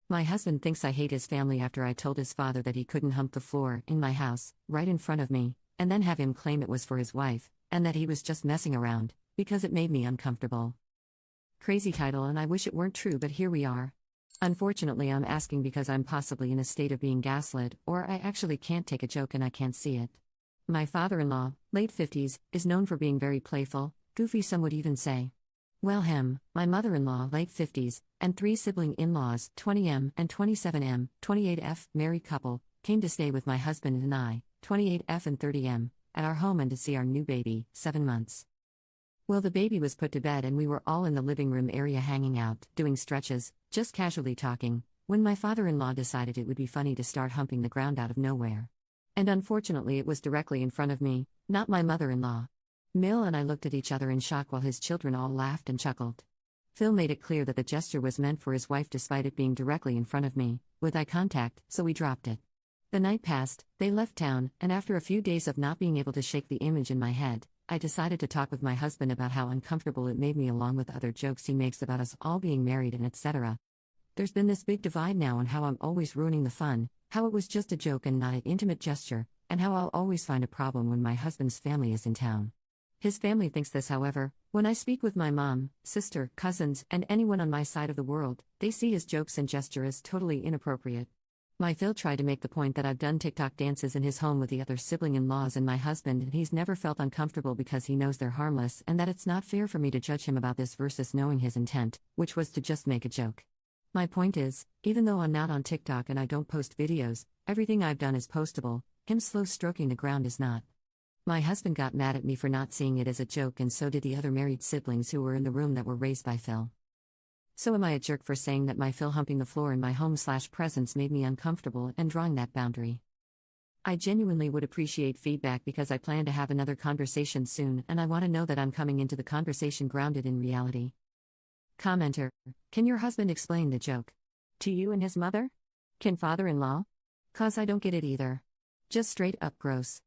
My husband thinks I hate his family after I told his father that he couldn't hump the floor in my house, right in front of me, and then have him claim it was for his wife, and that he was just messing around, because it made me uncomfortable. Crazy title, and I wish it weren't true, but here we are. Unfortunately, I'm asking because I'm possibly in a state of being gaslit, or I actually can't take a joke and I can't see it. My father-in-law, late 50s, is known for being very playful, goofy, some would even say. Well, my mother-in-law, late 50s, and 3 sibling in-laws, 20M and 27M, 28F, married couple, came to stay with my husband and I, 28F and 30M, at our home and to see our new baby, 7 months. Well, the baby was put to bed and we were all in the living room area hanging out, doing stretches, just casually talking, when my father-in-law decided it would be funny to start humping the ground out of nowhere. And unfortunately it was directly in front of me, not my mother-in-law. Mill and I looked at each other in shock while his children all laughed and chuckled. Phil made it clear that the gesture was meant for his wife despite it being directly in front of me, with eye contact, so we dropped it. The night passed, they left town, and after a few days of not being able to shake the image in my head, I decided to talk with my husband about how uncomfortable it made me along with other jokes he makes about us all being married and etc. There's been this big divide now on how I'm always ruining the fun, how it was just a joke and not an intimate gesture, and how I'll always find a problem when my husband's family is in town. His family thinks this, however, when I speak with my mom, sister, cousins, and anyone on my side of the world, they see his jokes and gesture as totally inappropriate. My Phil tried to make the point that I've done TikTok dances in his home with the other sibling-in-laws and my husband, and he's never felt uncomfortable because he knows they're harmless and that it's not fair for me to judge him about this versus knowing his intent, which was to just make a joke. My point is, even though I'm not on TikTok and I don't post videos, everything I've done is postable, him slow stroking the ground is not. My husband got mad at me for not seeing it as a joke, and so did the other married siblings who were in the room that were raised by Phil. So am I a jerk for saying that my Phil humping the floor in my home/presence made me uncomfortable and drawing that boundary? I genuinely would appreciate feedback because I plan to have another conversation soon and I want to know that I'm coming into the conversation grounded in reality. Commenter: can your husband explain the joke to you and his mother? Can father-in-law? 'Cause I don't get it either. Just straight up gross.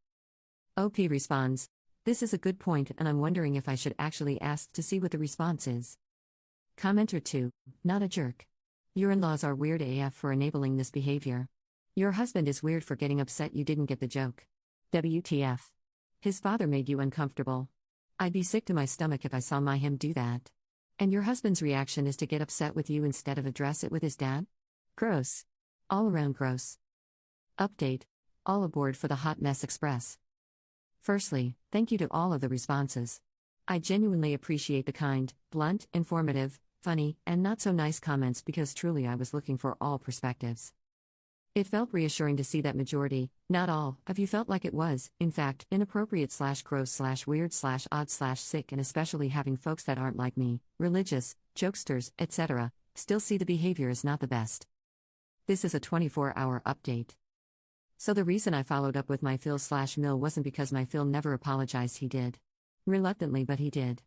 OP responds: this is a good point and I'm wondering if I should actually ask to see what the response is. Commenter 2: not a jerk. Your in-laws are weird AF for enabling this behavior. Your husband is weird for getting upset you didn't get the joke. WTF. His father made you uncomfortable. I'd be sick to my stomach if I saw my him do that. And your husband's reaction is to get upset with you instead of address it with his dad? Gross. All around gross. Update: all aboard for the Hot Mess Express. Firstly, thank you to all of the responses. I genuinely appreciate the kind, blunt, informative, funny, and not so nice comments because truly I was looking for all perspectives. It felt reassuring to see that majority, not all, of you felt like it was, in fact, inappropriate/gross/weird/odd/sick, and especially having folks that aren't like me, religious, jokesters, etc., still see the behavior as not the best. This is a 24-hour update. So the reason I followed up with my Phil/Mill wasn't because my Phil never apologized, he did. Reluctantly, but he did.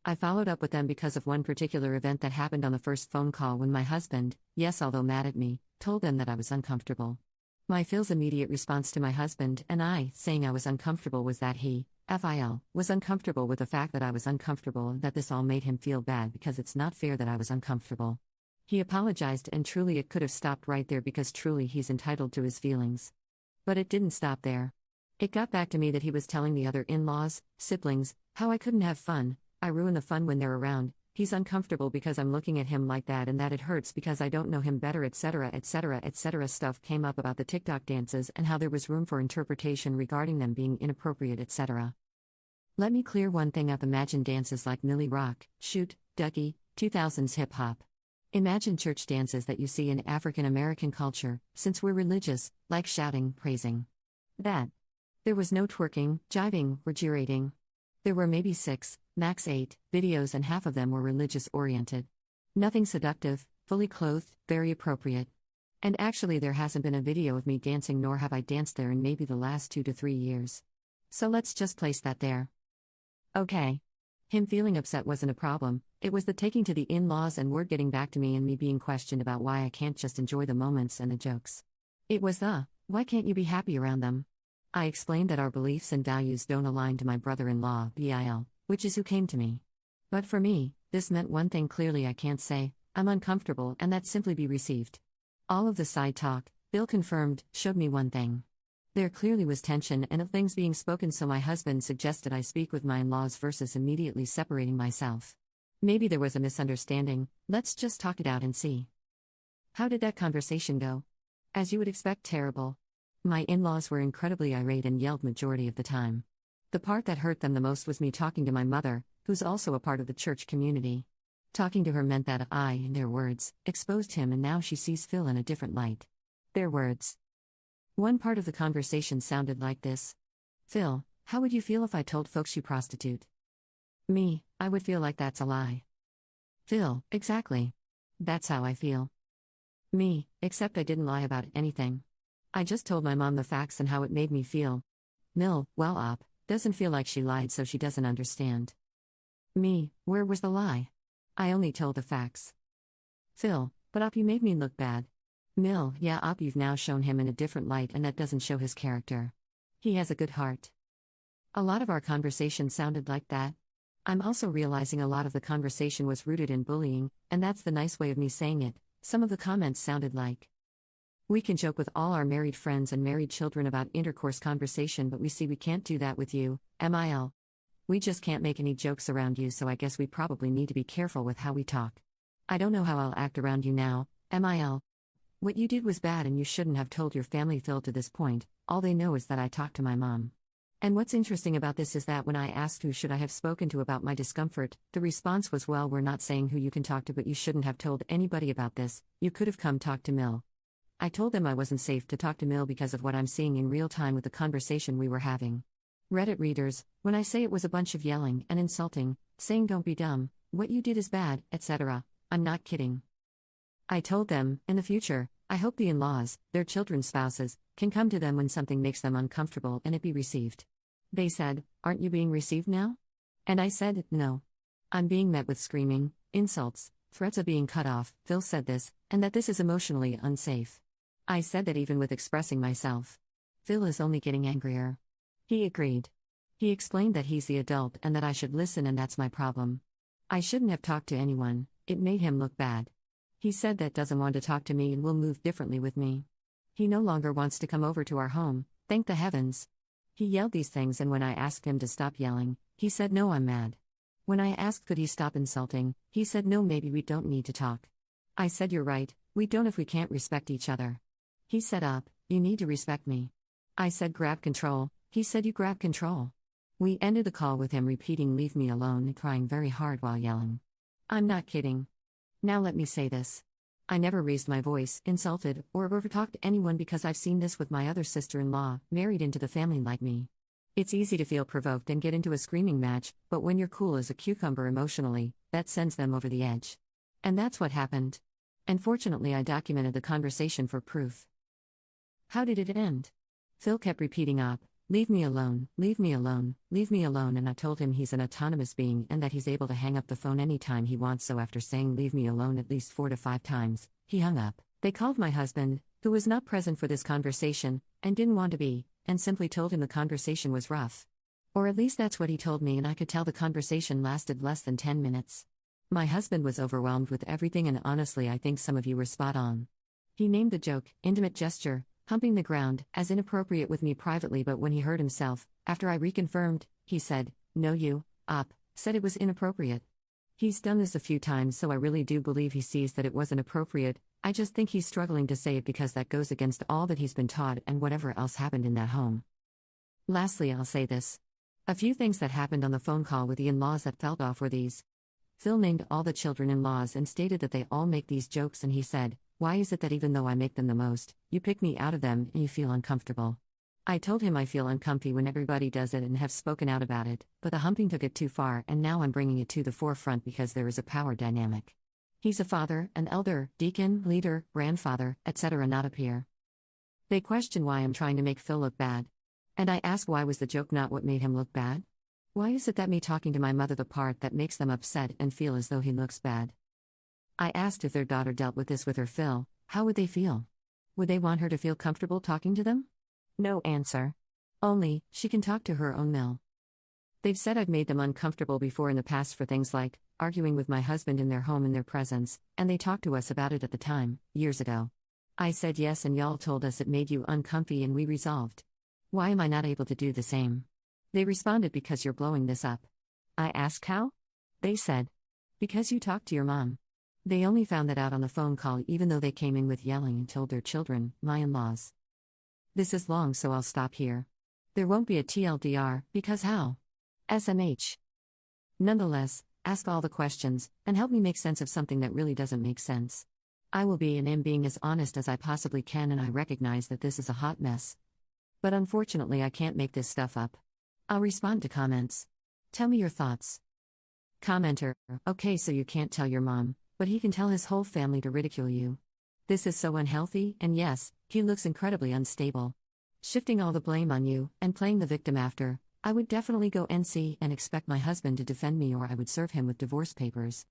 I followed up with them because of one particular event that happened on the first phone call when my husband, yes although mad at me, told them that I was uncomfortable. My Phil's immediate response to my husband and I saying I was uncomfortable was that he, FIL, was uncomfortable with the fact that I was uncomfortable and that this all made him feel bad because it's not fair that I was uncomfortable. He apologized and truly it could have stopped right there because truly he's entitled to his feelings. But it didn't stop there. It got back to me that he was telling the other in-laws, siblings, how I couldn't have fun, I ruin the fun when they're around, he's uncomfortable because I'm looking at him like that and that it hurts because I don't know him better, etc. etc. etc. Stuff came up about the TikTok dances and how there was room for interpretation regarding them being inappropriate, etc. Let me clear one thing up: imagine dances like Millie Rock, Shoot, Ducky, 2000s hip-hop. Imagine church dances that you see in African American culture, since we're religious, like shouting, praising. That. There was no twerking, jiving, or gyrating. There were maybe 6, max 8, videos and half of them were religious-oriented. Nothing seductive, fully clothed, very appropriate. And actually there hasn't been a video of me dancing nor have I danced there in maybe the last 2 to 3 years. So let's just place that there. Okay. Him feeling upset wasn't a problem, it was the taking to the in-laws and word getting back to me and me being questioned about why I can't just enjoy the moments and the jokes. It was the, why can't you be happy around them? I explained that our beliefs and values don't align to my brother-in-law, BIL, which is who came to me. But for me, this meant one thing clearly: I can't say, I'm uncomfortable, and that simply be received. All of the side talk, Bill confirmed, showed me one thing. There clearly was tension and of things being spoken, so my husband suggested I speak with my in-laws versus immediately separating myself. Maybe there was a misunderstanding, let's just talk it out and see. How did that conversation go? As you would expect, terrible. My in-laws were incredibly irate and yelled majority of the time. The part that hurt them the most was me talking to my mother, who's also a part of the church community. Talking to her meant that I, in their words, exposed him, and now she sees Phil in a different light. Their words. One part of the conversation sounded like this. Phil, how would you feel if I told folks you prostitute? Me, I would feel like that's a lie. Phil, exactly. That's how I feel. Me, except I didn't lie about anything. I just told my mom the facts and how it made me feel. Mill, well, Op, doesn't feel like she lied, so she doesn't understand. Me, where was the lie? I only told the facts. Phil, but Op, you made me look bad. Mill, yeah, Op, you've now shown him in a different light, and that doesn't show his character. He has a good heart. A lot of our conversation sounded like that. I'm also realizing a lot of the conversation was rooted in bullying, and that's the nice way of me saying it. Some of the comments sounded like, we can joke with all our married friends and married children about intercourse conversation, but we see we can't do that with you, MIL. We just can't make any jokes around you, so I guess we probably need to be careful with how we talk. I don't know how I'll act around you now, MIL. What you did was bad and you shouldn't have told your family, Phil. To this point, all they know is that I talked to my mom. And what's interesting about this is that when I asked who should I have spoken to about my discomfort, the response was, well, we're not saying who you can talk to, but you shouldn't have told anybody about this. You could have come talk to Mill. I told them I wasn't safe to talk to Mill because of what I'm seeing in real time with the conversation we were having. Reddit readers, when I say it was a bunch of yelling and insulting, saying don't be dumb, what you did is bad, etc., I'm not kidding. I told them, in the future, I hope the in-laws, their children's spouses, can come to them when something makes them uncomfortable and it be received. They said, aren't you being received now? And I said, no. I'm being met with screaming, insults, threats of being cut off. Phil said this, and that this is emotionally unsafe. I said that even with expressing myself, Phil is only getting angrier. He agreed. He explained that he's the adult and that I should listen, and that's my problem. I shouldn't have talked to anyone, it made him look bad. He said that doesn't want to talk to me and will move differently with me. He no longer wants to come over to our home, thank the heavens. He yelled these things, and when I asked him to stop yelling, he said no, I'm mad. When I asked could he stop insulting, he said no, maybe we don't need to talk. I said you're right, we don't if we can't respect each other. He said up, you need to respect me. I said grab control, he said you grab control. We ended the call with him repeating leave me alone and crying very hard while yelling. I'm not kidding. Now let me say this. I never raised my voice, insulted, or overtalked anyone because I've seen this with my other sister-in-law, married into the family like me. It's easy to feel provoked and get into a screaming match, but when you're cool as a cucumber emotionally, that sends them over the edge. And that's what happened. And fortunately I documented the conversation for proof. How did it end? Phil kept repeating up, leave me alone, leave me alone, leave me alone, and I told him he's an autonomous being and that he's able to hang up the phone anytime he wants, so after saying leave me alone at least 4 to 5 times, he hung up. They called my husband, who was not present for this conversation, and didn't want to be, and simply told him the conversation was rough. Or at least that's what he told me, and I could tell the conversation lasted less than 10 minutes. My husband was overwhelmed with everything, and honestly I think some of you were spot on. He named the joke, intimate gesture, humping the ground, as inappropriate with me privately, but when he heard himself, after I reconfirmed, he said, no you, Op, said it was inappropriate. He's done this a few times, so I really do believe he sees that it wasn't appropriate. I just think he's struggling to say it because that goes against all that he's been taught and whatever else happened in that home. Lastly, I'll say this. A few things that happened on the phone call with the in-laws that felt off were these. Phil named all the children-in-laws and stated that they all make these jokes, and he said, why is it that even though I make them the most, you pick me out of them and you feel uncomfortable? I told him I feel uncomfy when everybody does it and have spoken out about it, but the humping took it too far, and now I'm bringing it to the forefront because there is a power dynamic. He's a father, an elder, deacon, leader, grandfather, etc., not a peer. They question why I'm trying to make Phil look bad. And I ask why was the joke not what made him look bad? Why is it that me talking to my mother the part that makes them upset and feel as though he looks bad? I asked if their daughter dealt with this with her Phil, how would they feel? Would they want her to feel comfortable talking to them? No answer. Only, she can talk to her own Mill. They've said I've made them uncomfortable before in the past for things like arguing with my husband in their home in their presence, and they talked to us about it at the time, years ago. I said yes, and y'all told us it made you uncomfy, and we resolved. Why am I not able to do the same? They responded, because you're blowing this up. I asked how? They said, because you talked to your mom. They only found that out on the phone call, even though they came in with yelling and told their children, my in-laws. This is long, so I'll stop here. There won't be a TLDR, because how? SMH. Nonetheless, ask all the questions, and help me make sense of something that really doesn't make sense. I will be and am being as honest as I possibly can, and I recognize that this is a hot mess. But unfortunately, I can't make this stuff up. I'll respond to comments. Tell me your thoughts. Commenter: okay, so you can't tell your mom, but he can tell his whole family to ridicule you. This is so unhealthy, and yes, he looks incredibly unstable. Shifting all the blame on you, and playing the victim after, I would definitely go NC and expect my husband to defend me, or I would serve him with divorce papers.